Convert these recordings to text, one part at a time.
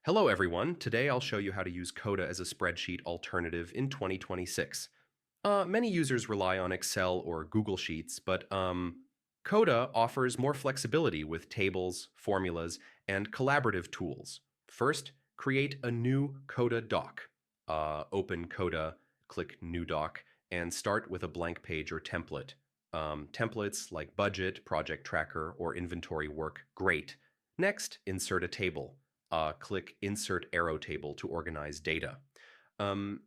Hello, everyone. Today I'll show you how to use Coda as a spreadsheet alternative in 2026. Many users rely on Excel or Google Sheets, but Coda offers more flexibility with tables, formulas, and collaborative tools. First, create a new Coda doc. Open Coda, click New Doc, and start with a blank page or template. Templates like budget, project tracker, or inventory work great. Next, insert a table. Click Insert Arrow Table to organize data.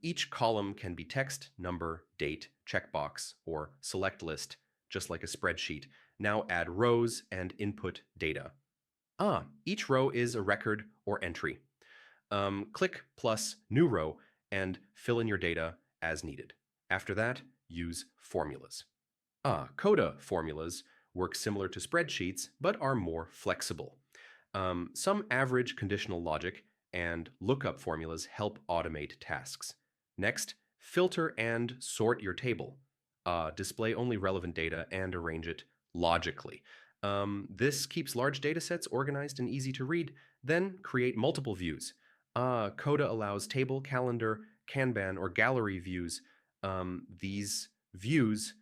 Each column can be text, number, date, checkbox, or select list, just like a spreadsheet. Now add rows and input data. Each row is a record or entry. Click plus New Row and fill in your data as needed. After that, use formulas. Coda formulas work similar to spreadsheets, but are more flexible. Some average conditional logic and lookup formulas help automate tasks. Next, filter and sort your table. Display only relevant data and arrange it logically. This keeps large data sets organized and easy to read. Then create multiple views. Coda allows table, calendar, Kanban, or gallery views. These views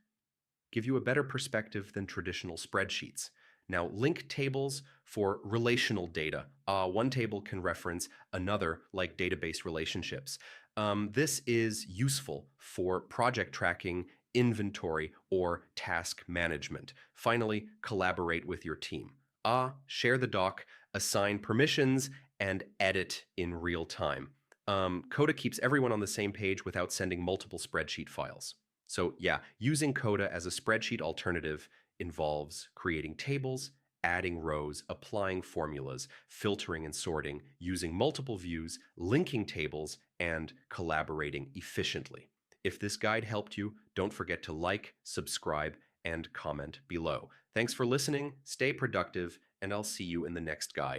give you a better perspective than traditional spreadsheets. Now, link tables for relational data. One table can reference another, like database relationships. This is useful for project tracking, inventory, or task management. Finally, collaborate with your team. Share the doc, assign permissions, and edit in real time. Coda keeps everyone on the same page without sending multiple spreadsheet files. So yeah, using Coda as a spreadsheet alternative involves creating tables, adding rows, applying formulas, filtering and sorting, using multiple views, linking tables, and collaborating efficiently. If this guide helped you, don't forget to like, subscribe, and comment below. Thanks for listening, stay productive, and I'll see you in the next guide.